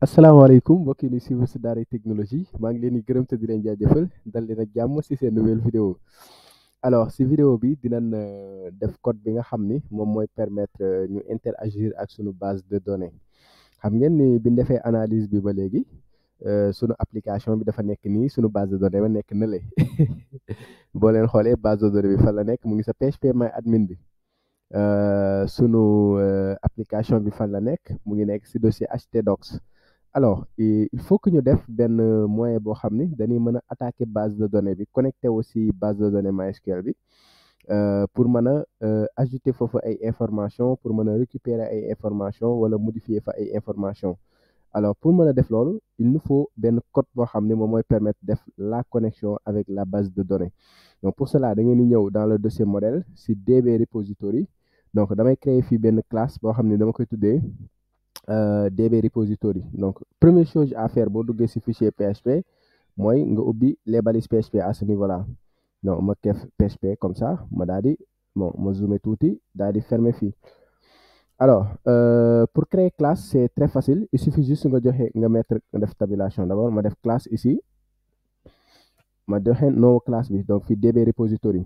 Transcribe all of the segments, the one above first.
asalaamaaleykum mbokk yi ni suivre si Daaray Technologie maa ngi leen di gërëm te di leen jaajëfal dal leen ak jàmm si seen nouvelle vidéo alors si vidéo bi dinañ def code bi nga xam ni moom mooy permettre ñu interagir ak sunu base de données xam ngeen ni bi ñu defee analyse bi ba léegi sunu application bi dafa nekk nii sunu base de données ba nekk na le boo leen xoolee base de données bi fan la nekk mu ngi sa PHP My Admin bi sunu application bi fan la nekk mu ngi nekk si dossier htdocs. Alors il faut que ñu def benn moyen boo xam ni dañuy mën a attaquer base de données bi connecté aussi base de données MySQL bi pour mën a ajouter foofu ay informations pour mën a récupérer ay informations wala modifier fa ay informations alors pour mën a def loolu il nous faut benn code boo xam ne moom mooy permettre def la connexion avec la base de données donc pour cela da ngeen di ñëw dans le dossier modèle si DB repository donc damay créer fii benn classe boo xam ne dama koy tuddee DB repository donc première chose à faire boo duggee si fichier PHP mooy nga ubbi les balises PHP à ce niveau là donc ma def PHP comme ça ma daal di bon ma zoomer tuuti daal di fermer fii alors pour créer classe c'est très facile il suffit juste nga joxe nga mettre nga def tabulation d'abord ma def classe ici ma joxe nom classe bi donc fii DB repository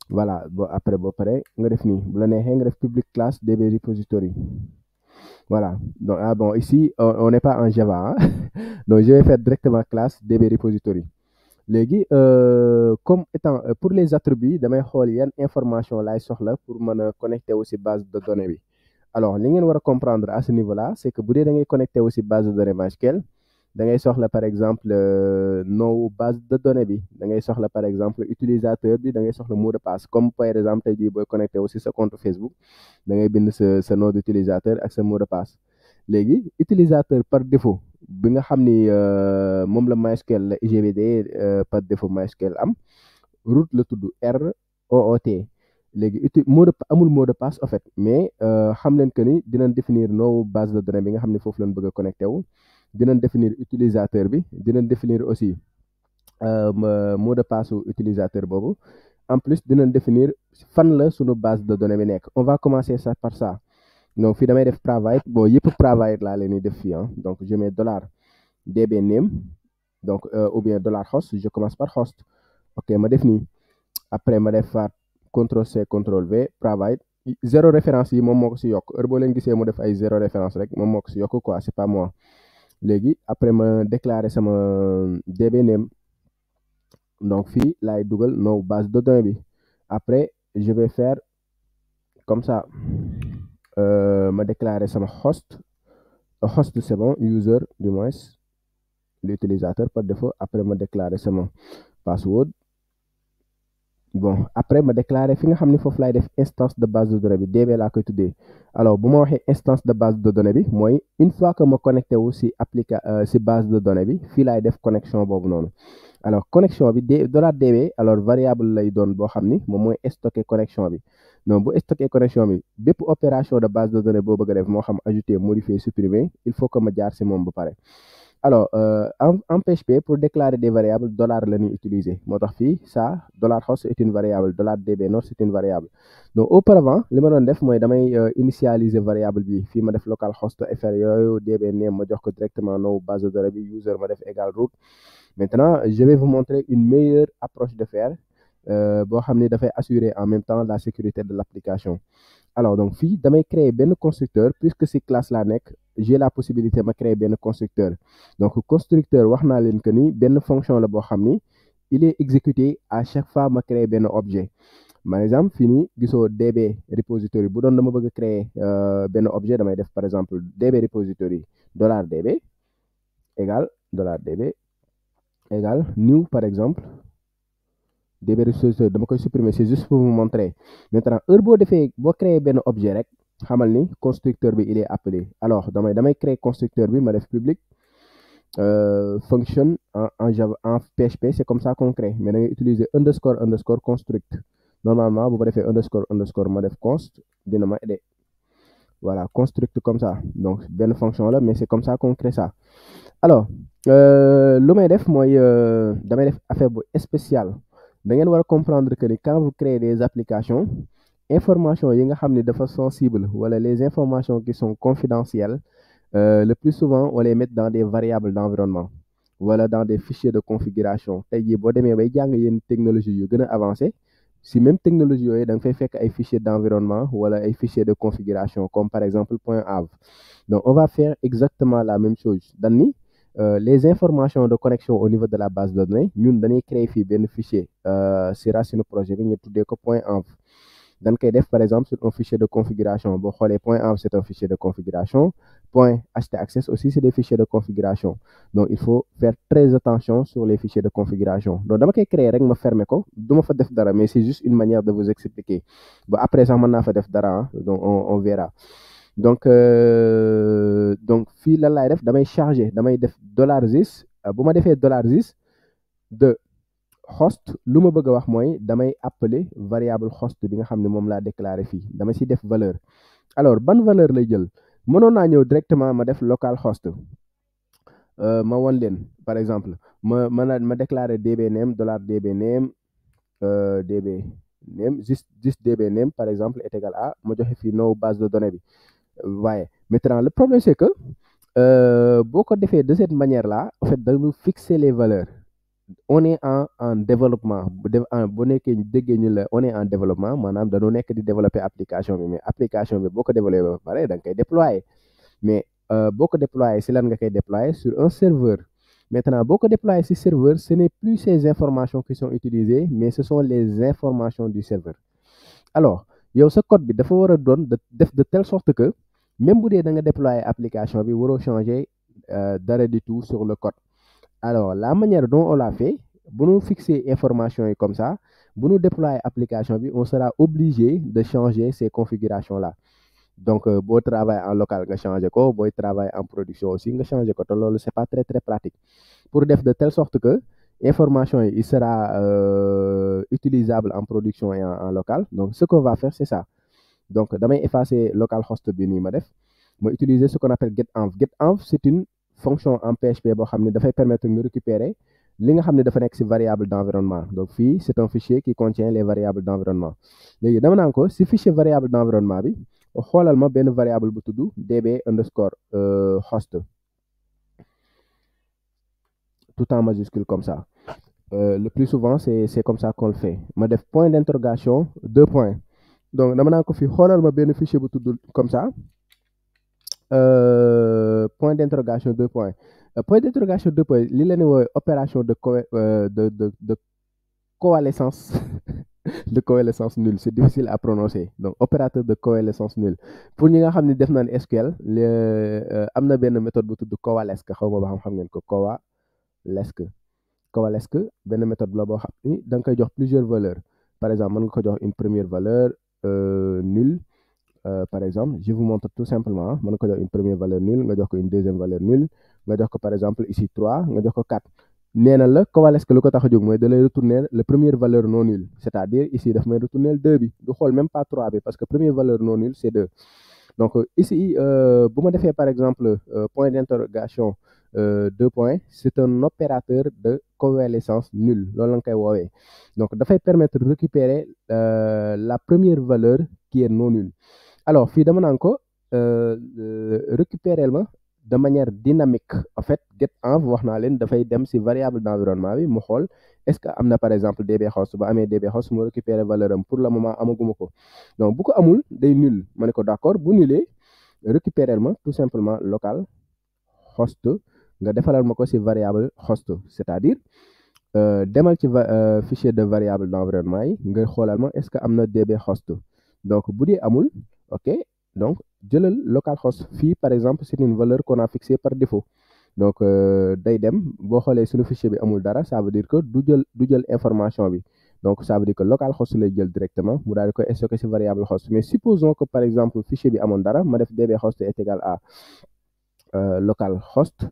voilà bon après boo pare nga def nii bu la neexee nga def public classe DB repository. Voilà, donc bon, ici, on n'est pas en Java, hein? Donc je vais faire directement classe DB repository. Léegi comme étant pour les attributs damay xool yan information laay soxla pour mën a connecter aussi base de données bi alors li ngeen war a comprendre à ce niveau là c'est que bu dee da ngay connecter aussi base de données MySQL da ngay soxla par exemple nom base de données bi da ngay soxla par exemple utilisateur bi da ngay soxla mot de passe comme par exemple tey jii booy connecté aussi sa compte Facebook da ngay bind sa nom d'utilisateur ak sa mot de passe léegi utilisateur par défaut bi nga xam ni moom la MySQL la IGBD par défaut MySQL am root la tudd ROOT léegi amul mot de passe en fait mais xam leen que ni dinañ définir nom base de données bi nga xam ne foofu lañ bëgg a connecté wu dinañ définir utilisateur bi dinañ définir aussi mot de passe utilisateur boobu en plus dinañ définir fan la sunu base de données bi nekk on va commencer ça par ça donc fii damay def private bon yëpp private laa leen di def fii donc je mets $db name donc ou bien $host je commence par host ok ma def nii après ma def faat CTRL-C CTRL-V private zéro référence yi moom moo ko si yokk heure boo leen gisee mu def ay zéro référence rek moom moo ko si yokk quoi c'est pas moi léegi après ma déclarer sama DB name donc fii laay dugal no base de données bi après je vais faire comme ça ma déclarer sama host c'est bon user du moins l'utilisateur par défaut après ma déclarer sama password bon après ma déclarer fi nga xam ne foofu laay def instance de base de données bi DB laa koy tuddee alors bu ma waxee instance de base de données bi mooy une fois que ma connecté wu si si base de données bi fii laay def connexion boobu noonu alors connexion bi $db alors variable lay doon boo xam ni moom mooy stocké connexion bi donc bu stocké connexion bi bépp opération de base de données boo bëgg a def moo xam ajouter modifier supprimer il faut que ma jaar si moom ba pare alors en PHP pour déclarer des variables dollar la ñuy utiliser moo tax fii ça $host est une variable $db not c'est une variable donc auparavant li ma doon def mooy damay initialiser variable bi fii ma def localhost fr yooyu DB name ma jox ko directement no base de données bi user ma def égal root maintenant je vais vous montrer une meilleure approche de faire boo xam ni dafay assurer en même temps la sécurité de l'application alors donc fii damay créer benn constructeur puisque si classe laa nekk j'ai la possibilité ma créer benn constructeur donc constructeur wax naa leen que ni benn fonction la boo xam ni il est exécuté à chaque fois ma créer benn objet par exemple fii nii gisoo DB repository bu doon dama bëgg a créer benn objet damay def par exemple DB repository $db égal $db égal new par exemple DB repository dama koy supprimer c'est juste pour vous montrer maintenant heure boo defee boo créer benn objet rek xamal ni constructeur bi il est appelé alors damay créer constructeur bi ma def public function en Java en PHP c'est comme ça qu'on crée mais da ngay utiliser underscore construct normalement bu ma defee underscore ma def const dina ma aider voilà construct comme ça donc benn fonction la mais c'est comme ça qu'on crée ça alors lu may def mooy damay def affaire bu spécial da ngeen war a comprendre que ni quand vous créez des applications information yi nga xam ne dafa sensible wala les informations qui sont confidentielles Le plus souvent on les met dans des variables d'environnement wala dans des fichiers de configuration tey jii boo demee bay jàng yenn technologie yu gën a avancé si même technologie yooyu da nga fay fekk ay fichiers d'environnement wala ay fichiers de configuration comme par exemple .av. Donc on va faire exactement la même chose dañ ni les informations de connexion au niveau de la base de données ñun dañuy créer fii benn fichier si racine projet bi ñu tuddee ko .env. dañ koy def par exemple sur un fichier de configuration boo xoolee .env c'est un fichier de configuration .htaccess aussi c'est des fichiers de configuration. Donc il faut faire très attention sur les fichiers de configuration. Donc dama koy créer rek ma fermer ko du ma fa def dara mais c'est juste une manière de vous expliquer ba après sax mën naa fa def dara donc on verra. Donc fii lan laay def damay charger damay def $is bu ma defee $is de host lu ma bëgg a wax mooy damay appeler variable host bi nga xam ne moom laa déclaré fii dama ci def valeur. Alors ban valeur lay jël mënoon naa ñëw directement ma def localhost ma won leen par exemple ma déclaré dbname $dbname dbname juste dbname par exemple est égal à ma joxe fii no base de données bi. waaye maintenant le problème c'est que boo ko defee de cette manière là en fait dañu fixer les valeurs. On est en développement bu nekkee déggee ñu la on est en développement maanaam dañoo nekk di développer application bi mais application bi boo ko développer ba pare da nga koy déployer mais boo ko déployer si lan nga koy déployer sur un serveur. Maintenant boo ko déployer si serveur ce n'est plus ces informations qui sont utilisées mais ce sont les informations du serveur. Alors yow sa code bi dafa war a doon def de telle sorte que même bu dee da nga déployer application bi waroo changer dara du tout sur le code. Alors la manière dont on l'a fait bu ñu fixer information yi comme ça bu ñu déployer application bi on sera obligé de changer ces configurations là. Donc boo travaille en local nga changer ko booy travaille en production aussi nga changer ko te loolu c'est pas très très pratique pour def de telle sorte que information yi il sera utilisable en production et en local. Donc ce qu'on va faire c'est ça. Donc damay effacer localhost bi nii ma def ma utiliser ce qu'on appelle getenv. Getenv c'est une fonction en PHP boo xam ne dafay permettre nga récupérer li nga xam ne dafa nekk ci variable d'environnement. Donc fii c'est un fichier qui contient les variables d'environnement. Léegi dama naan ko ci fichier variable d'environnement bi xoolal ma benn variable bu tudd db_host tout en majuscule comme ça. Le plus souvent c'est comme ça qu'on le fait. Ma def point d'interrogation 2 points. Donc dama naan ko fii xoolal ma benn fichier bu tudd comme ça. Point d'interrogation 2 points. Point d'interrogation 2 points li la ne woowee opération de coalescence de coalescence nulle c'est difficile à prononcer. Donc opérateur de coalescence nulle pour ñi nga xam ne def naan SQL am na benn méthode bu tudd coalesce xaw ma ba xam ngeen ko coalesce benn méthode la boo xam ni da nga koy jox plusieurs valeurs. Par exemple mën nga ko jox une première valeur nulle. Par exemple je vous montre tout simplement mën nga ko jox une première valeur nulle nga jox ko une deuxième valeur nulle nga jox ko par exemple ici 3 nga jox ko 4 nee na la coalesce lu ko tax a jóg mooy da lay retourner la première valeur non nulle c'est-à-dire ici daf may retourner 2 bi du xool même pas 3 bi parce que première valeur non nulle c'est 2. Donc ici bu ma defee par exemple point d'interrogation 2 points c'est un opérateur de coalescence nulle loolu la nga koy woowee. Donc dafay permettre de récupérer la première valeur qui est non nulle. Alors fii dama naan ko récupérer ma de manière dynamique en fait getenv wax naa leen dafay dem ci variable d'environnement bi mu xool est-ce que am na par exemple dbhost ba amee dbhost mu récupérer valeur am pour le moment amaguma ko. Donc bu ko amul day nul ma ne ko d'accord bu nulee récupérer ma tout simplement local host nga defalal ma ko ci variable host c'est-à-dire demal ci fichier de variable d'environnement yi nga xoolal ma est-ce que am na dbhost. Donc bu dee amul ok donc jëlal localhost fii par exemple c'est une valeur qu'on a fixée par défaut. Donc day dem boo xoolee suñu fichier bi amul dara ça veut dire que du jël information bi. Donc ça veut dire que localhost lay jël directement mu daal di koy stocker ci variable host. Mais supposons que par exemple fichier bi amoon dara ma def dbhost est égal à localhost.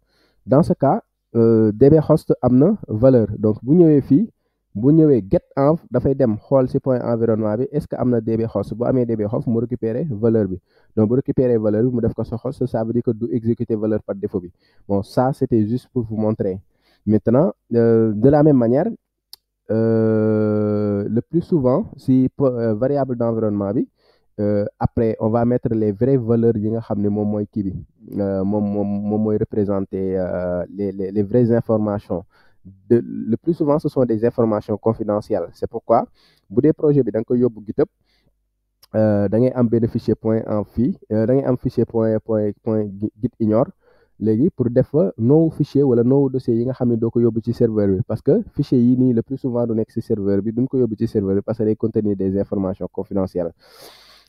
Dans ce cas dbhost am na valeur donc bu ñëwee fii bu ñëwee getenv dafay dem xool ci point environnement bi est-ce que am na dbhost bu amee dbhost mu récupérer valeur bi. Donc bu récupérer valeur bi mu def ko sa host ça veut dire que du exécuter valeur par défaut bi. Bon ça c'était juste pour vous montrer. Maintenant de la même manière le plus souvent ci variable d'environnement bi après on va mettre les vraies valeurs yi nga xam ne moom mooy kii bi moom mooy représenter les vraies informations le plus souvent ce sont des informations confidentielles. C'est pourquoi bu dee projet bi da nga koy yóbbu GitHub da ngay am benn fichier .env fii da ngay am fichier point git ignore léegi pour def fa noowu fichier wala noowu dossier yi nga xam ne doo ko yóbbu ci serveur bi parce que fichier yi nii le plus souvent du nekk ci serveur bi duñ ko yóbbu ci serveur bi parce que day contenir des informations confidentielles.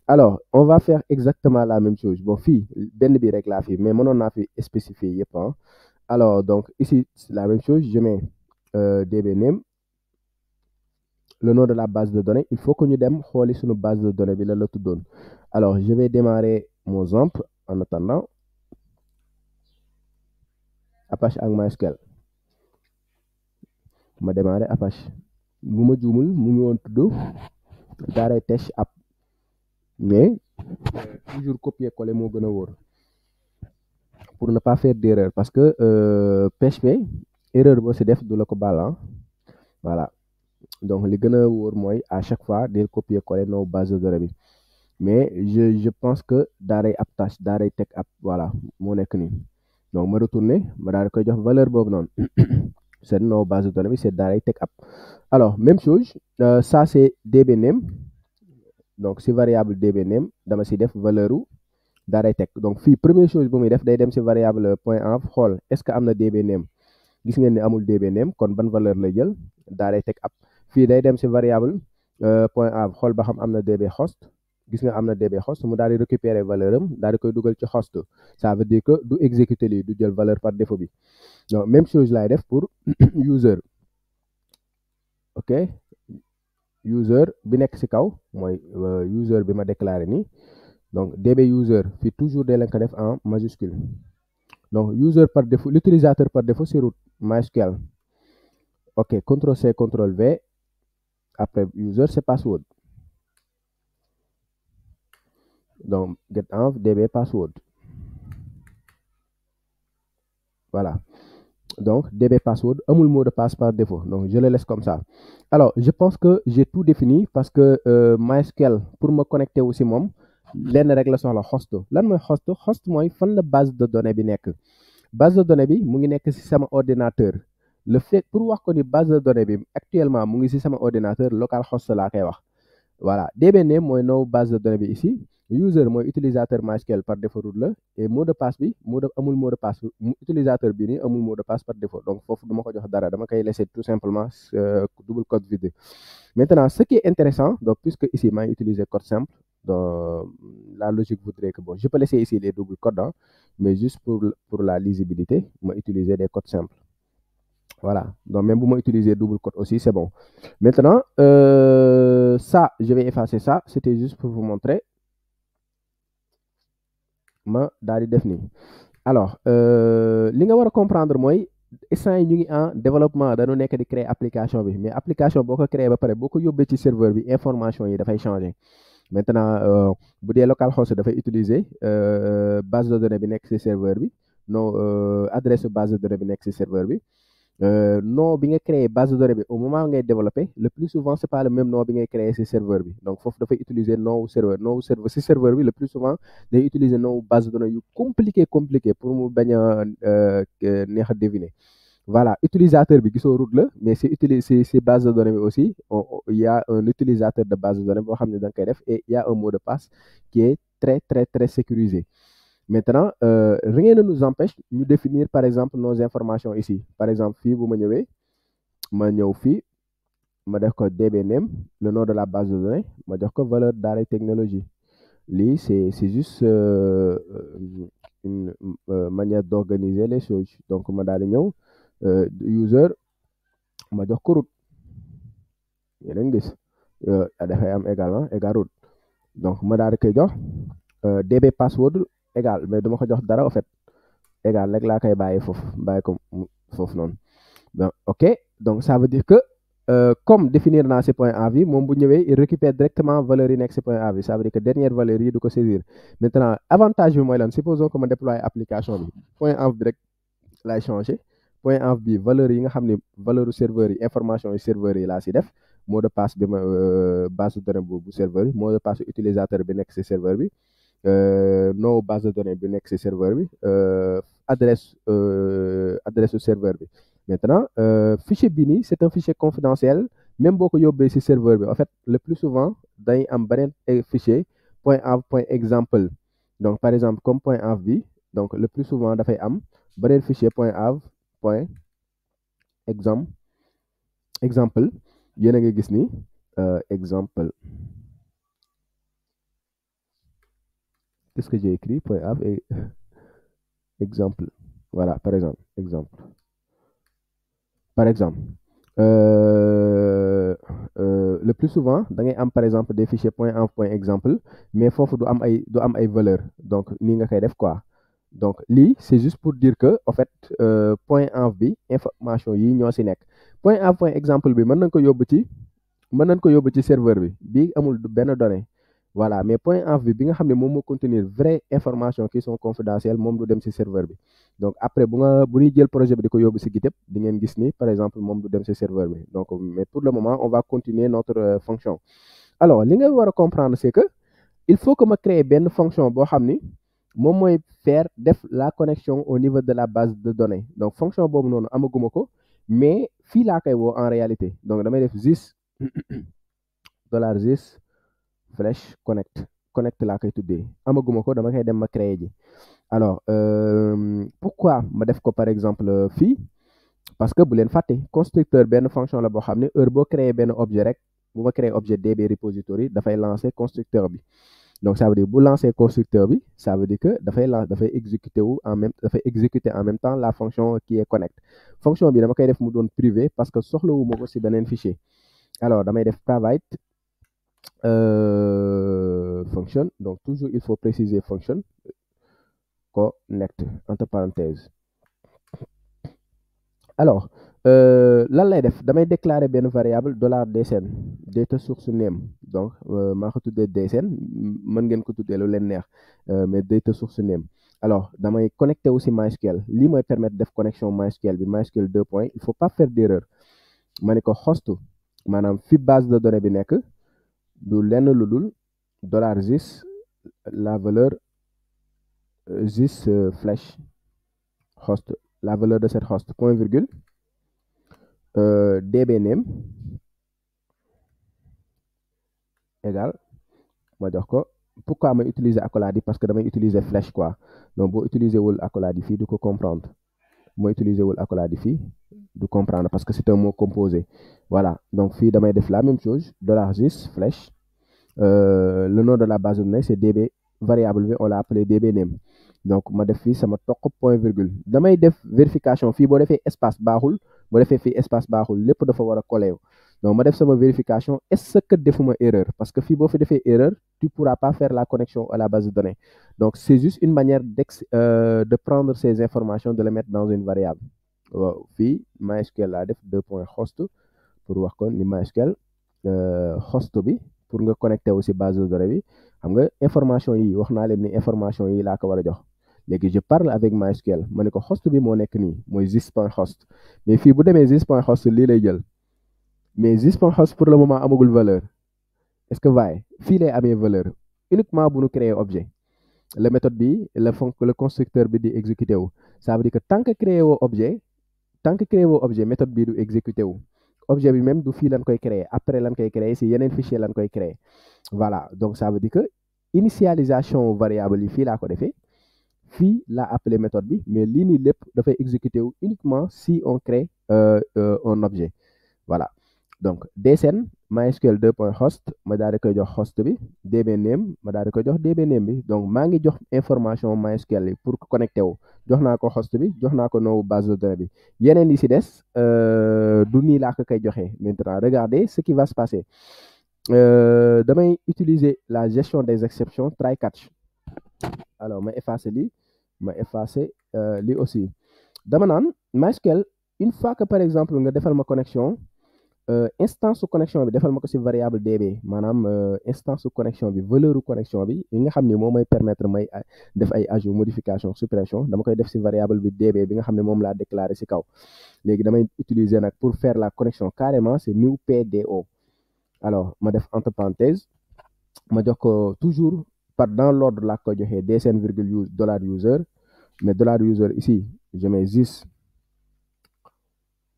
Alors on va faire exactement la même chose bon fii benn bi rek laa fi mais mënoon naa fi spécifier yëpp ah. Alors donc ici c'est la même chose, je mets dbname le nom de la base de données. Il faut que ñu dem xooli suñu base de données bi la la tuddoon. Alors je vais démarrer mon XAMPP en attendant Apache ak MySQL. Ma démarrer Apache bu ma juumul mu ngi woon tudd Daaray Tech app mais toujours copier-coller moo gën a wóor pour ne pas faire d'erreur parce que PHP erreur boo si def du la ko baal voilà donc li gën a wóor mooy à chaque fois del copier-coller nos bases de données bi mais je pense que Daaray App Tâche Daaray Tech app voilà moo nekk nii donc ma retourner ma daal di koy jox valeur boobu noonu c'est nos bases de données bi c'est Daaray Tech app. Alors même chose ça c'est dbname donc si variable dbname dama si def valeur u Daaray Tech donc fii première chose bu muy def day dem si variable .env xool est-ce que am na dbname gis ngeen ni amul dbname kon ban valeur lay jël Daaray Tech app. fii day dem si variable .env xool ba xam am na db host gis nga am na db host mu daal di récupérer valeur am daal di koy dugal ci host ça veut dire que du exécuter lii du jël valeur par défaut bi donc même chose laay def pour user ok user bi nekk si kaw mooy user bi ma déclaré nii donc db user fii toujours day leen ko def en majuscule donc user par défaut l'utilisateur par défaut c'est root MySQL ok CTRL-C CTRL-V après user c'est password donc getenv db password voilà donc db password amul mot de passe par défaut donc je le laisse comme ça. Alors je pense que j'ai tout défini parce que MySQL pour me connecter aussi moom lenn rek la soxla host lan mooy host mooy fan la base de données bi nekk base de données bi mu ngi nekk ci sama ordinateur le fait pour wax ko ni base de données bi actuellement mu ngi ci sama ordinateur localhost laa koy wax voilà dbname mooy no base de données bi ici user mooy utilisateur MySQL par défaut root la et mot de passe bi amul mot de passe utilisateur bi nii amul mot de passe par défaut donc foofu duma ko jox dara dama koy laisser tout simplement double code vide. Maintenant ce qui est intéressant donc puisque ici maa ngi utiliser code simple donc la logique voudrait que bon je peux laisser ici les doubles codes mais juste pour la lisibilité ma utiliser des codes simples. Voilà, donc même si je utiliser double code aussi, c'est bon. Maintenant, ça, je vais effacer ça. C'était juste pour vous montrer. Ma dali défini. Alors, li nga war a comprendre mooy instant yi ñu ngi en développement dañu nekk di créer application bi mais application boo ko créer ba pare boo ko yóbbee ci serveur bi information yi dafay changer. Maintenant bu dee localhost dafay utiliser base de données bi nekk ci serveur bi non adresse base de données bi nekk ci serveur bi. nom bi nga créé base de données bi au moment ngay développer le plus souvent c'est pas le même nom bi ngay créé ci serveur bi donc foofu dafay utiliser nom serveur ci serveur bi le plus souvent day utiliser nom base de données yu compliqué pour mu bañ a neex a deviner. Voilà utilisateur bi gisoo root la mais c'est base de données bi aussi il y a un utilisateur de base de données boo xam ne da nga koy def et il y a un mot de passe qui est très sécurisé. Maintenant rien ne nous empêche de définir par exemple nos informations ici par exemple fii bu ma ñëwee ma ñëw fii ma def ko dbname le nom de la base de données ma jox ko valeur Daaray Technologie lii c'est juste une manière d'organiser les choses donc ma daal di ñëw user ma jox ko root yéen a ngi gis dafay am également égal root donc ma daal di koy jox db password égal mais duma ko jox dara en fait égal rek laa koy bàyyi ko foofu noonu donc ok donc ça veut dire que comme définir naa ci point env moom bu ñëwee il récupère directement valeur yi nekk ci point env ça veut dire que dernière valeur yi du ko saisir maintenant avantage bi mooy lan supposons que ma déployer application bi point env bi rek lay changer point env bi valeur yi nga xam ne valeur serveur yi information yi serveur yi laa ci def mot de passe bi ma base de données bu serveur bi mot de passe utilisateur bi nekk ci serveur bi nom base de données bi nekk ci serveur bi adresse su serveur bi. Maintenant fichier bi nii c'est un fichier confidentiel même boo ko yóbbee ci serveur bi en fait le plus souvent day am beneen fichier .av .example donc par exemple comme .av bi donc le plus souvent dafay am beneen fichier .av exemple yéen a ngi gis ni exemple qu'est-ce que j'ai écrit .av et exemple voilà par exemple le plus souvent da ngay am par exemple des fichiers .av .exemple mais foofu du am ay valeur donc nii nga koy def quoi donc lii c'est juste pour dire que en fait .av bi information yi ñoo ci nekk .av .exemple bi mën nañ ko yóbbu ci serveur bi amul benn donnée voilà mais .av bi nga xam ne moom moo contenir vraie information qui sont confidentielles moom du dem ci serveur bi donc après bu ñuy jël projet bi di ko yóbbu ci GitHub di ngeen gis ni par exemple moom du dem ci serveur bi donc mais pour le moment on va continuer notre fonction alors li nga war a comprendre c'est que il faut que ma créer benn fonction boo xam ni moom mooy def la connexion au niveau de la base de données donc fonction boobu noonu amaguma ko mais fii laa koy woo en réalité donc damay def $this flash connect laa koy tuddee amaguma ko dama koy dem ma créer ji alors pourquoi ma def ko par exemple fii parce que bu leen fàtte constructeur benn fonction la boo xam ne heure boo créer benn objet rek bu ma créer objet db repository dafay lancer constructeur bi donc ça veut dire bu lancer constructeur bi ça veut dire que dafay exécuter en même temps la fonction qui est connect fonction bi dama koy def mu doon privé parce que soxlawuma ko ci beneen fichier alors damay def private function donc toujours il faut préciser function connect entre parenthèses alors lan lay def damay déclarer benn variable $dsn data source name donc maa ko tuddee dsn mën ngeen ko tuddee lu leen neex mais data source name alors damay connecté aussi MySQL lii mooy permettre def connexion MySQL bi MySQL 2 points il faut pas faire d'erreur ma ne ko host maanaam fi base de données bi nekk du lenn lu dul $this la valeur this flash host la valeur de cette host point virgule dbname égal ma jox ko pourquoi ma utiliser accolade parce que damay utiliser flèche quoi donc boo utiliser wul accolade fii du ko comprendre moo utiliser wul accolade fii du comprendre parce que c'est un mot composé voilà donc fii damay def la même chose $this flèche le nom de la base de données c'est db variable bi on l'a appelé dbname donc ma def fii sama toq point virgule damay def vérification fii boo defee espace baaxul boo defee fii espace baaxul lépp dafa war a collé donc ma def sama vérification est-ce que defuma erreur parce que fii boo fi defee erreur tu pourras pas faire la connexion à la base de données donc c'est juste une manière de prendre ces informations de les mettre dans une variable waaw fii MySQL laa def $host pour wax ko ni MySQL host bi pour nga connecté aussi base de données bi xam nga information yi wax naa leen ni information yi laa ko war a jox léegi je parle avec MySQL ma ne ko host bi moo nekk nii mooy this.host mais fii bu demee this.host lii lay jël mais this.host pour le moment amagul valeur est-ce que vaille fii lay amee valeur uniquement bu ñu créer objet la méthode bi le constructeur bi di exécuté wu ça veut dire que tant que créé woo objet méthode bi du exécuté wu objet bi même du fii lan koy créer après lan koy créer si yeneen fichier lan koy créer voilà donc ça veut dire que initialisation variable yi fii laa ko defee fii laa appelé méthode bi mais lii nii lépp dafay exécuté wu uniquement si on crée un objet voilà donc dsn MySQL 2.host ma daal di koy jox host bi dbname ma daal di koy jox dbname bi donc maa ngi jox information MySQL yi pour connecté wu jox naa ko host bi jox naa ko noowu base de données bi yeneen yi si des du nii laa ko koy joxee maintenant regardez ce qui va se passer damay utiliser la gestion des exceptions try catch alors ma effacer lii ma effacer lii aussi dama naan MySQL une fois que par exemple nga defal ma connexion instance su connexion bi defal ma ko ci variable db maanaam instance su connexion bi valeur connexion bi yi nga xam ne moom may permettre may def ay ajout modification suppression dama koy def ci variable bi db bi nga xam ne moom laa déclaré ci kaw léegi damay utiliser nag pour faire la connexion carrément c'est new pdo alors ma def entre parenthèse ma jox ko toujours par dans l'ordre laa ko joxee DSN virgule use dollar user, mais dollar user ici je mets this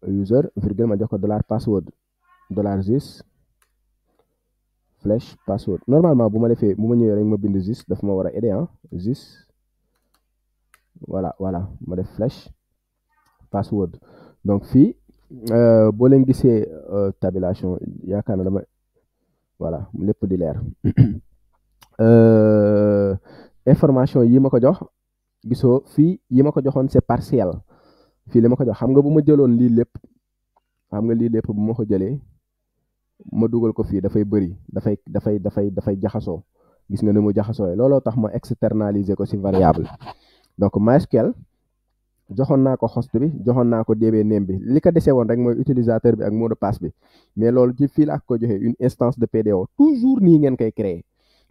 user virgule ma jox ko dollar password dollar this flash password. Normalement bu ma ñëwee rek ma bind this daf ma war a aider this voilà ma def flash password. donc fii boo leen gisee tabulation yaakaar na dama voilà lépp di leer information yi ma ko jox gisoo fii yi ma ko joxoon c'est partiel fii li ma ko jox xam nga bu ma jëloon lii lépp bu ma ko jëlee ma dugal ko fii dafay bëri dafay jaxasoo gis nga ni mu jaxasoo looloo tax ma externaliser ko ci variable. donc MySQL joxoon naa ko host bi joxoon naa ko DB name bi li ko dese woon rek mooy utilisateur bi ak mot de passe bi mais loolu ci fii laa ko joxee une instance de PDO toujours nii ngeen koy créer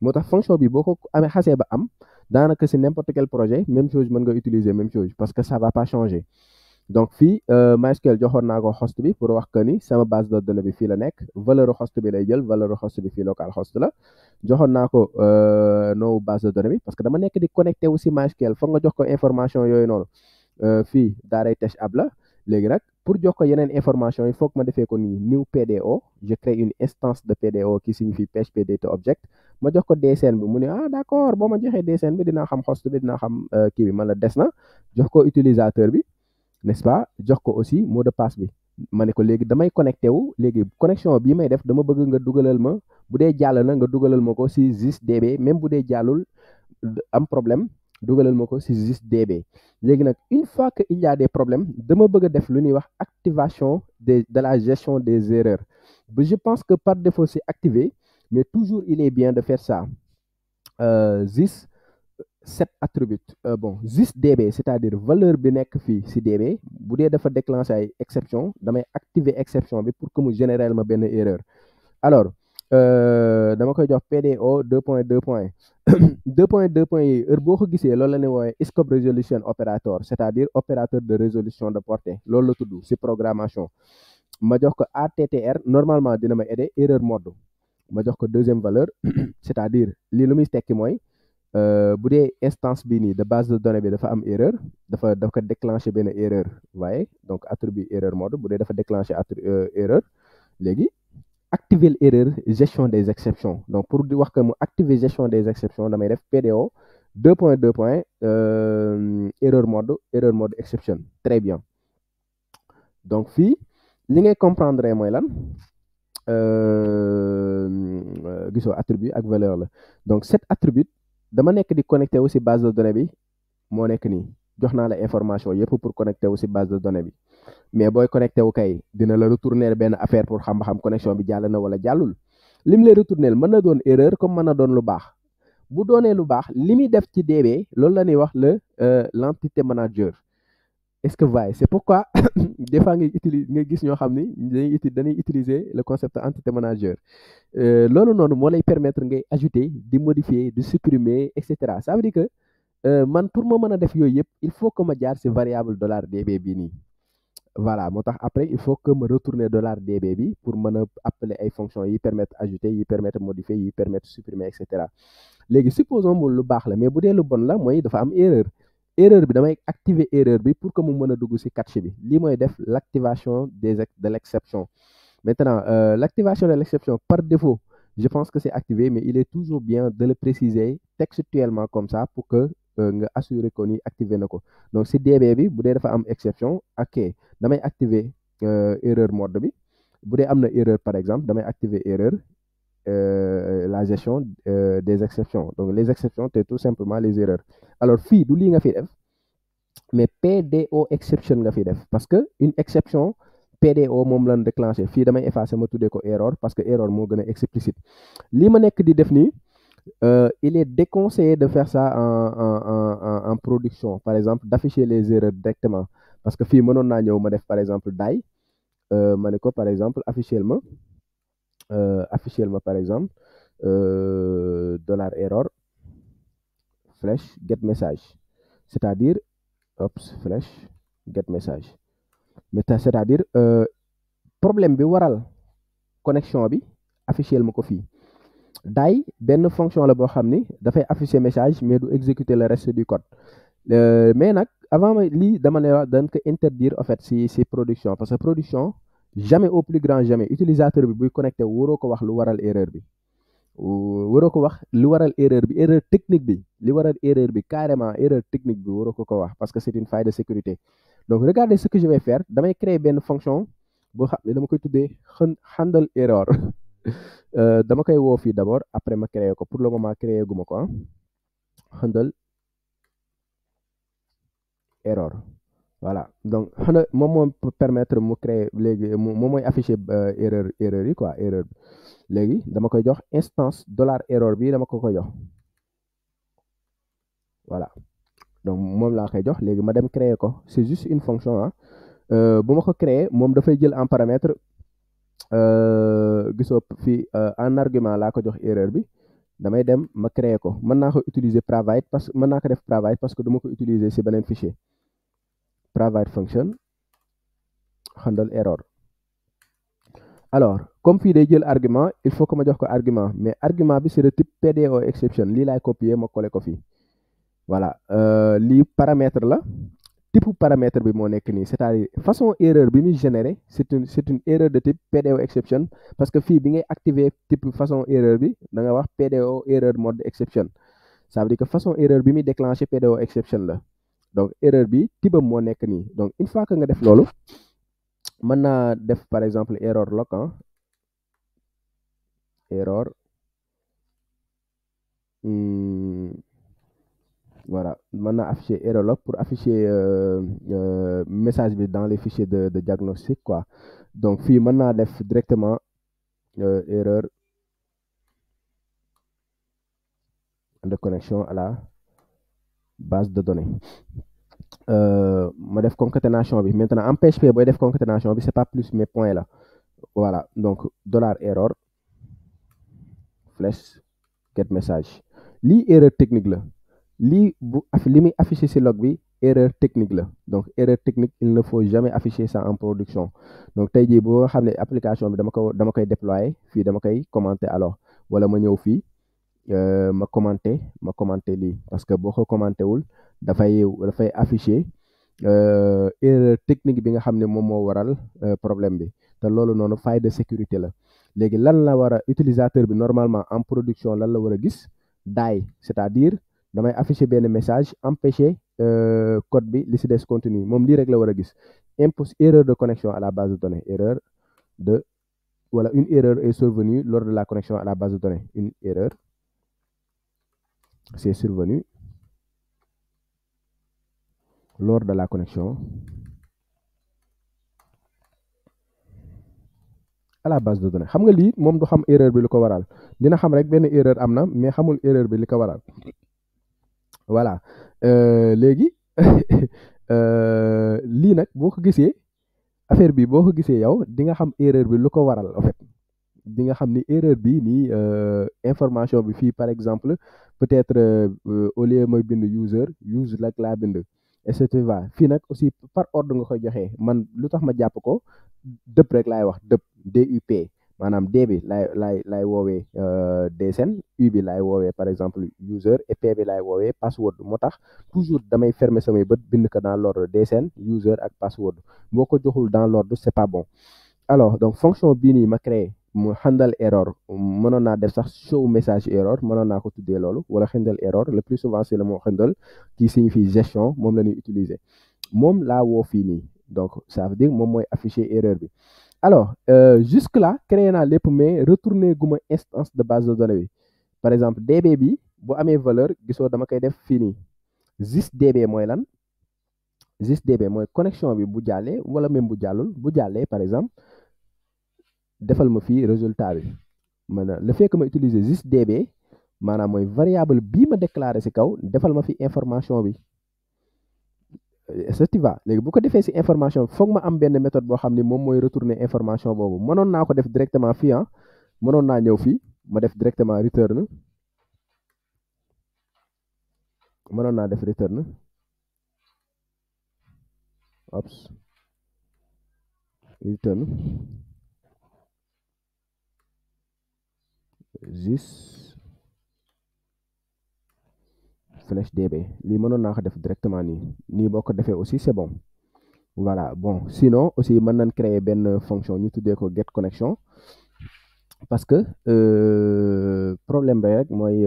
moo tax fonction bi boo ko amee xasee ba am daanaka ci n'importe quel projet même chose mën nga utiliser même chose parce que ça va pas changer. donc fii MySQL joxoon naa ko host bi pour wax que ni sama base de données bi fii la nekk valeur host bi lay jël valeur host bi fii localhost la joxoon naa ko no base de données bi parce que dama nekk di connecté wu ci MySQL foog nga jox ko information yooyu noonu fii daaray tâche ab la léegi nag pour jox ko yeneen information yi foog ma defee ko nii new PDO je crée une instance de PDO qui signifie PHP data object ma jox ko DSN bi mu ne d'accord boo ma joxee DSN bi dinaa xam host bi dinaa xam kii bi man la des na jox ko utilisateur bi n'est-ce pas jox ko aussi mot de passe bi ma ne ko léegi damay connecté wu léegi connexion bii may def dama bëgg nga dugalal ma bu dee jàll na nga dugalal ma ko ci ZisDB même bu dee jàllul am problème dugalal ma ko ci ZisDB léegi nag une fois que il y a des problèmes dama bëgg a def lu ñuy wax activation de la gestion des erreurs je pense que par défaut c'est activé mais toujours il est bien de faire ça zis set attribut ZisDB c'est-à-dire valeur bi nekk fii ci DB bu dee dafa déclencher ay exception damay activer exception bi pour que mu générer ma benn erreur alors dama koy jox PDO 2.2 yi heure boo ko gisee loolu la ne woowe scope resolution operator c'est-à-dire opérateur de résolution de portée loolu la tudd ci programmation ma jox ko ATTR normalement dina ma aider erreur mode ma jox ko deuxième valeur c'est-à-dire lii lu muy tekki mooy bu dee instance bi nii de base de données bi dafa am erreur dafa ko déclencher benn erreur voyez donc attribut erreur mode bu dee dafa déclencher erreur léegi activer l'erreur gestion des exceptions donc pour di wax que mu activer gestion des exceptions damay def PDO 2.2 erreur mode exception très bien donc fii li ngay comprendre mooy lan gisoo attribut ak valeur la donc cet attribut dama nekk di connecté wu ci base de données bi moo nekk nii jox naa la information yëpp pour connecté wu ci base de données bi mais booy connecté wu kay dina la retourner benn affaire pour xam connexion bi jàll na wala jàllul lim lay retourner mën na doon erreur comme mën na doon lu baax bu doonee lu baax li muy def ci DB loolu la ñuy wax l'entité manager est-ce que vous c'est pourquoi des fois nga gis ñoo xam ni dañuy utiliser le concept entité manager loolu noonu moo lay permettre ngay ajouter di modifier di supprimer et cetera ça veut dire que man pour ma mën a def yooyu yëpp il faut que ma jaar ci variable $db bii nii voilà moo tax après il faut que ma retourner $db bi pour mën a appeler ay fonctions yi permettre ajouter yi permettre modifier yi permettre supprimer et cetera léegi supposons mu lu baax la mais bu dee lu bon la mooy dafa am erreur bi damay activer erreur bi pour que mu mën a dugg ci cache bi lii mooy def l'activation de l'exception maintenant l'activation de l'exception par défaut je pense que c'est activé mais il est toujours bien de le préciser textuellement comme ça pour que nga assurer ko ni activer na ko donc ci DB bi bu dee dafa am exception ok damay activer erreur mode bi bu dee am na erreur par exemple damay activer erreur la gestion des exceptions donc les exceptions c'est tout simplement les erreurs alors fii du lii nga fi def mais PDO exception nga fi def parce que une exception PDO moom lañ déclenché fii damay effacer ma tuddee ko erreur parce que erreur moo gën a explicite lii ma nekk di def nii il est déconseillé de faire ça en production par exemple d'afficher les erreurs directement parce que fii mënoon naa ñëw ma def par exemple die ma ne ko par exemple afficher ma par exemple $error flash get message c'est-à-dire flash get message mais c'est-à-dire problème bi waral connexion bi afficher ma ko fii. die benn fonction la boo xam ni dafay afficher message mais du exécuter le reste du code mais nag avant lii dama ne wax dañ ko interdire en fait si production parce que production jamais au plus grand jamais utilisateur bi buy connecté waroo ko wax lu waral erreur bi waroo ko wax lu waral erreur bi erreur technique bi li waral erreur bi carrément erreur technique bi waroo ko wax parce que c'est une faille de sécurité. Donc regardez ce que je vais faire damay créer benn fonction boo xam ne dama koy tuddee handle error dama koy woo fii d'abord après ma créer ko pour le moment créer guma ko handle error voilà donc xanaa moom moo permettre mu créer léegi moom mooy afficher erreur yi quoi erreur bi léegi dama koy jox instance $error bi dama ko jox voilà donc moom laa koy jox léegi ma dem créer ko c'est juste une fonction bu ma ko créer moom dafay jël en paramètre gisoo fii en argument laa ko jox erreur bi damay dem ma créer ko mën naa ko utiliser private parce que mën naa ko def private parce que dama ko utiliser si beneen fichier private function handle error. Alors comme fii day jël argument il faut que ma jox ko argument mais argument bi c'est de type PDO exception lii laay copier ma coller ko fii voilà lii paramètre la type paramètre bi moo nekk nii c'est-à-dire façon erreur bi muy générer c'est une erreur de type PDO exception parce que fii bi ngay activer type façon erreur bi da nga wax PDO error mode exception ça veut dire que façon erreur bi muy déclencher PDO exception la donc erreur bi type moo nekk nii donc une fois que nga def loolu mën naa def par exemple error log error voilà mën naa afficher error log pour afficher message bi dans les fichiers de diagnostic quoi donc fii mën naa def directement erreur de connexion à la base de données ma def concaténation bi maintenant en PHP booy def concaténation bi c'est pas plus mais point là voilà donc $error flèche get message lii erreur technique la lii bu li muy affiché ci log bi erreur technique la donc erreur technique il ne faut jamais afficher ça en production donc tey jii boo nga xam ne application bi dama koy déployer fii dama koy commenter alors wala ma ñëw fii ma commenter lii parce que boo ko commenter wul dafay afficher erreur technique bi nga xam ne moom moo waral problème bi te loolu noonu faille de sécurité la léegi lan la war a utilisateur bi normalement en production lan la war a gis die c'est-à-dire damay afficher benn message empêcher code bi li ci des continue moom lii rek la war a gis erreur de connexion à la base de données une erreur est survenue lors de la connexion à la base de données une erreur c'est survenu lors de la connexion à la base de données xam nga lii moom du xam erreur bi li ko waral dina xam rek benn erreur am na mais xamul erreur bi li ko waral voilà léegi lii nag boo ko gisee affaire bi boo ko gisee yow di nga xam erreur bi lu ko waral en fait di nga xam ni erreur bi nii information bi fii par exemple peut-être au lieu mooy bind use like laa bind et cetera fii nag aussi par ordre nga koy joxee man lu tax ma jàpp ko dëpp rek laay wax dëpp DUP maanaam D bi laay woowee DSN U bi laay woowee par exemple user et P bi laay woowee password moo tax toujours damay fermer samay bët bind ko dans l'ordre DSN user ak password boo ko joxul dans l'ordre c'est pas bon alors donc fonction bii nii ma créé mu handle error mënoon naa def sax show message error mënoon naa ko tuddee loolu wala handle error le plus souvent c'est le mot handle qui signifie gestion moom la ñuy utiliser moom laa woo fii nii donc ça veut dire moom mooy afficher erreur bi alors jusque là créé naa lépp mais retourner guma instance de base de données bi par exemple DB bi bu amee valeur gisoo dama koy def fii nii this DB mooy lan this DB mooy connexion bi bu jàllee wala même bu jàllul bu jàllee par exemple defal ma fii résultat bi maanaam le fait que ma utiliser this DB maanaam mooy variable bii ma déclaré ci kaw defal ma fi information bi effectivement léegi bu ko defee ci information bi foog ma am benn méthode boo xam ni moom mooy retourner information boobu mënoon naa ko def directement fii mënoon naa ñëw fii ma def directement return mënoon naa def return return juste flash db lii mënoon naa ko def directement nii boo ko defee aussi c'est bon. Voilà bon sinon aussi mën nañ créer benn fonction ñu tuddee ko get connection parce que problème bi rek mooy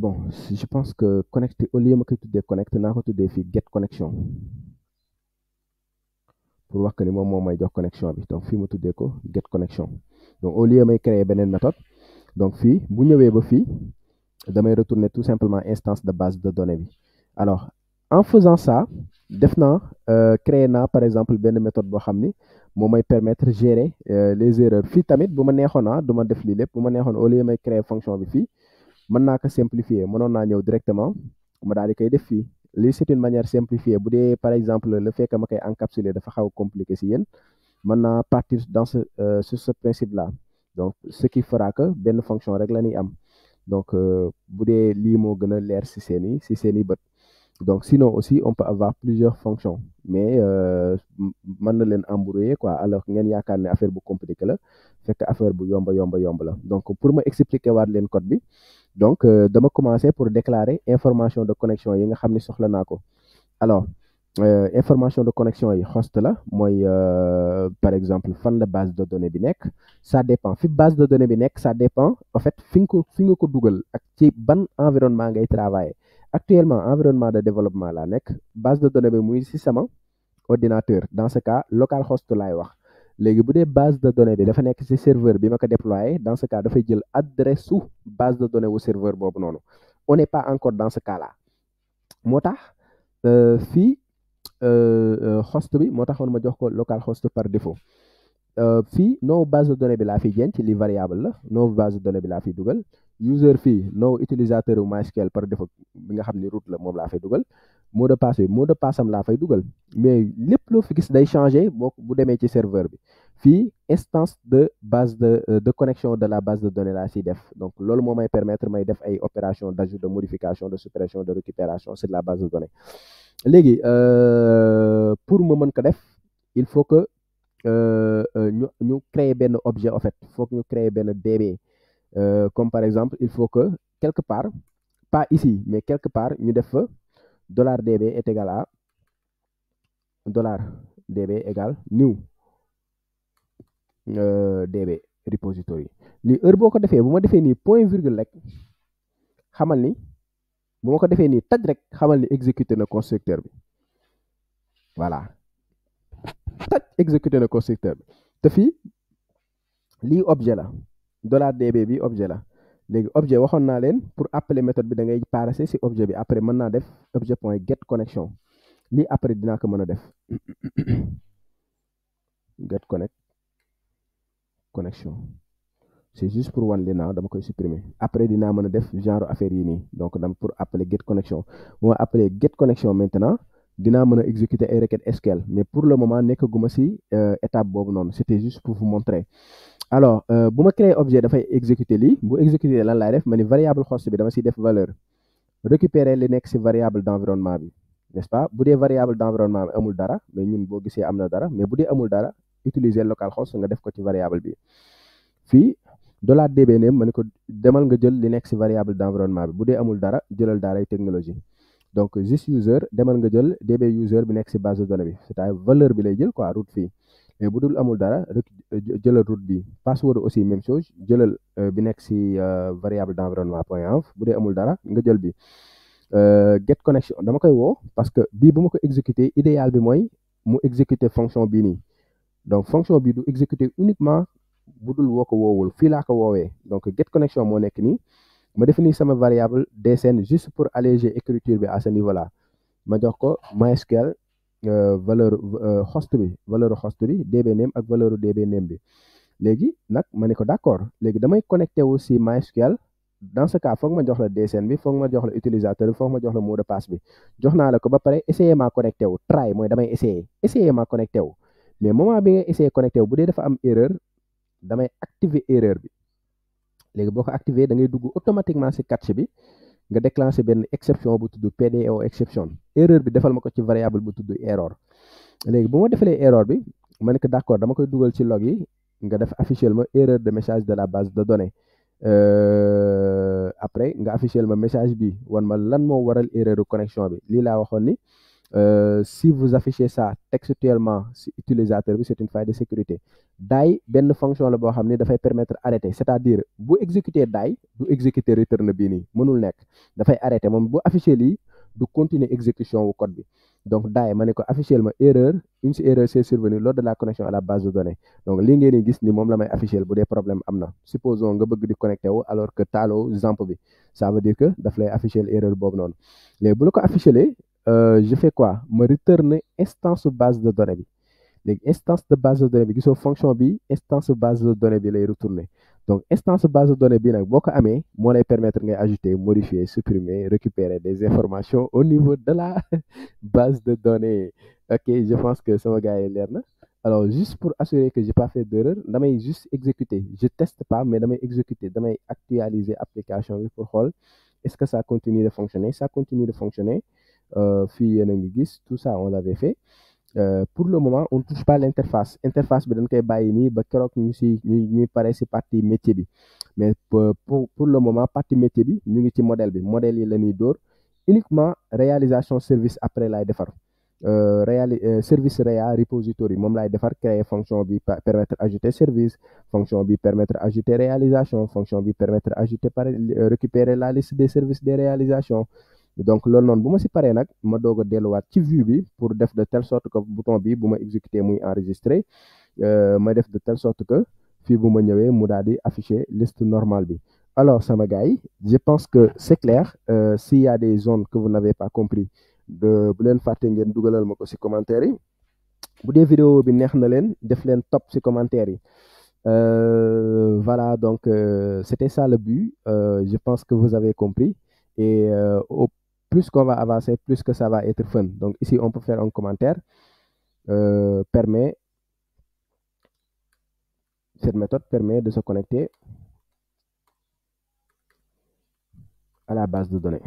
bon je pense que connecté au lieu ma koy tuddee connect naa ko tuddee fii get connection pour wax que ni moom moo may jox connexion bi donc fii ma tuddee ko get connection donc au lieu may créer beneen méthode donc fii bu ñëwee ba fii damay retourner tout simplement instance de base de données bi. Alors en faisant ça def naa créer naa par exemple benn méthode boo xam ni moo may permettre gérer les erreurs fii tamit bu ma neexoon du ma def lii lépp bu ma neexoon au lieu may créer fonction bi fii mën naa ko simplifier mënoon naa ñëw directement ma daal di koy def fii lii c'est une manière simplifiée bu dee par exemple le fait que ma koy encapsuler dafa xaw compliqué si yéen mën naa partir dans sur ce principe là donc ce qui fera que benn fonction rek la ñuy am donc bu dee lii moo gën a leer si seeni bët. Donc sinon aussi on peut avoir plusieurs fonctions mais mën na leen embrouiller quoi alors ngeen yaakaar ne affaire bu compliqué la fekk affaire bu yomb la donc pour ma expliquer waat leen code bi donc dama commencer pour déclarer information de connexion yi nga xam ni soxla naa ko. Alors information de connexion yi host la mooy par exemple fan la base de données bi nekk ça dépend fi base de données bi nekk ça dépend en fait fi nga ko dugal ak ci ban environnement ngay travailler. Actuellement environnement de développement laa nekk base de données bi muy ci sama ordinateur dans ce cas localhost laay wax léegi bu dee base de données bi dafa nekk ci serveur bi ma ko déployé dans ce cas dafay jël adresse su base de données wu serveur boobu noonu on n'est pas encore dans ce cas là moo tax fii host bi moo taxoon ma jox ko localhost par défaut fii no base de données bi laa fiy jenc li variable la no base de données bi laa fiy dugal user fii no utilisateur u MySQL par défaut bi nga xam ni root la moom laa fay dugal mot de passe bi mot de passe am laa fay dugal mais lépp loo fi gis day changer bu demee ci serveur bi fii instance de base de connexion de la base de données laa siy def donc loolu moo may permettre may def ay opération d'ajout de modification de suppression de récupération sur la base de données léegi pour ma mën ko def il faut que ñu créer benn objet en fait faut que ñu créer benn DB comme par exemple il faut que quelque part pas ici mais quelque part ñu def fa $db est égal à $db égale new db repository li heure boo ko defee bu ma defee nii point virgule rek xamal ni bu ma ko defee nii taj rek xamal ni exécuté na constructeur bi voilà taj exécuté na constructeur bi te fii lii objet la $db bi objet la léegi objet waxoon naa leen pour appeler méthode bi da ngay passer ci objet bi après mën naa def objet point get connection lii après dinaa ko mën a def get connection c'est juste pour wan leen dama koy supprimer après dinaa mën a def genre affaire yi nii donc dama pour appeler get connection bu ma appeler get connection maintenant dinaa mën a exécuter ay requêtes SQL mais pour le moment nekkaguma ci étape boobu noonu c'était juste pour vous montrer. Alors bu ma créer objet dafay exécuter lii bu exécuter lan laay def ma ni variable host bi dama ciy def valeur récupérer li nekk ci variable d'environnement bi n'est-ce pas bu dee variable d'environnement bi amul dara mais ñun boo gisee am na dara mais bu dee amul dara utiliser localhost nga def ko ci variable bi fii $db name ma ni ko demal nga jël li nekk ci variable d'environnement bi bu dee amul dara jëlal daaray technologie donc just user demal nga jël db user bi nekk ci base de données bi c'est-à-dire valeur bi lay jël quoi root fii mais bu dul amul dara rek jëlal root bi password aussi même chose jëlal bi nekk ci variable d'environnement point env bu dee amul dara nga jël bi get connection dama koy woo parce que bii bu ma ko exécuter idéal bi mooy mu exécuter fonction bii nii donc fonction bi du exécuter uniquement bu dul woo ko woowul fii laa ko woowee donc get connection moo nekk nii ma définir sama variable dsn juste pour alléger écriture bi à ce niveau là ma jox ko MySQL valeur host bi db name ak valeur db name bi léegi nag ma ne ko d'accord léegi damay connecté wu si MySQL dans ce cas foog ma jox la dsn bi foog ma jox la utilisateur bi foog ma jox la mot de passe bi jox naa la ko ba pare essayer ma connecté wu try mooy damay essayer ma connecté wu mais moment bi nga essayer connecté wu bu dee dafa am erreur damay activer erreur bi léegi boo ko activer da ngay dugg automatiquement si catch bi nga déclencher benn exception bu tudd PDO exception erreur bi defal ma ko ci variable bu tudd error léegi bu ma defalee error bi ma ne ko d'accord dama koy dugal ci log yi nga def afficher ma erreur de message de la base de données après nga afficher ma message bi wan ma lan moo waral erreur connexion bi lii laa waxoon ni si vous affichez ça textuellement si utilisateur bi c'est une faille de sécurité die benn fonction la boo xam ni dafay permettre arrêter c'est-à-dire bu exécuter die du exécuter return bii nii mënul nekk dafay arrêter moom bu afficher lii du continuer exécution wu code bi donc die ma ne ko afficher ma erreur une erreur s'est survenue lors de la connexion à la base de données donc lii ngeen di gis ni moom la may afficher bu dee problème am na supposons nga bëgg di connecté wu alors que taaloo zamp bi ça veut dire que daf lay afficher erreur boobu noonu léegi bu la ko afficher je fais quoi ma returner instance base de données bi léegi instance de base de données bi gisoo fonction bi instance base de données bi lay retourner donc instance base de données bi nag boo ko amee moo lay permettre ngay ajouter modifier supprimer récupérer des informations au niveau de la base de données ok je pense que sama gars yi leer na alors juste pour assurer que j'ai pas fait d'erreur damay juste exécuter je teste pas mais damay exécuter damay actualiser application bi pour xool est-ce que ça continue de fonctionner ça continue de fonctionner fii yéen a ngi gis tout ça on l'avait fait pour le moment on ne touche pas l'interface interface bi dañ koy bàyyi nii ba keroog ñuy pare si partie métier bi mais pour le moment partie métier bi ñu ngi ci modèle bi modèle yi la ñuy dóor uniquement réalisation service après laay defar service réa repository moom laay defar créer fonction bi permettre ajouter service fonction bi permettre ajouter réalisation fonction bi permettre ajouter récupérer la liste des services des réalisations donc loolu noonu bu ma si paree nag ma doog a delluwaat ci vue bi pour def de telle sorte que bouton bi bu ma exécuter muy enregistrer ma def de telle sorte que fii bu ma ñëwee mu daal di afficher liste normale bi alors sama gars yi je pense que c'est clair s'il y a des zones que vous n'avez pas compris bu leen fàtte ngeen dugalal ma ko si commentaire yi bu dee vidéo bi neex na leen def leen top si commentaire yi voilà donc c'était ça le but je pense que vous avez compris et plus qu'on va avancer, plus que ça va être fun. Donc ici, on peut faire un commentaire. Cette méthode permet de se connecter à la base de données.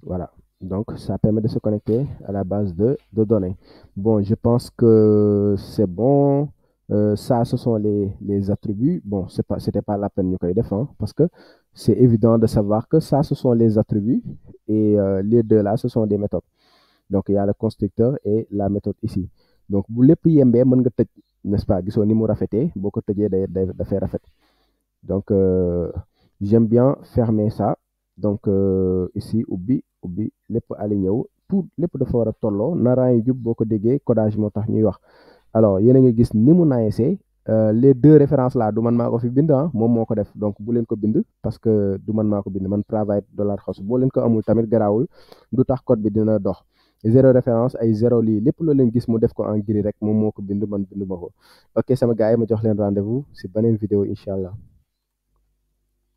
Voilà. Donc, ça permet de se connecter à la base de données. Bon, je pense que c'est bon. Ça, ce sont les attributs. Bon, c'était pas la peine de nous défendre parce que c'est évident de savoir que ça, ce sont les attributs et les deux là, ce sont des méthodes. Donc, il y a le constructeur et la méthode ici. Donc, bu lépp yembee mën nga tëj n'est-ce pas gisoo ni mu rafetee boo ko tëjee dafay rafet donc j'aime bien fermer ça donc ici ubbi lépp aligné wu tout lépp dafa war a tolloo naraan yu jub boo ko déggee codage moo tax ñuy wax alors yéen a ngi gis ni mu naayesee les deux références là du man maa ko fi bind moom moo ko def donc bu leen ko bind parce que du man maa ko bind man private $house boo leen ko amul tamit garaawul du tax code bi dina dox zéro référence ay zéro lii lépp loo leen gis mu def ko en gris rek moom moo ko bind man bind ma ko ok sama gars yi ma jox leen rendez-vous si beneen vidéo incha allah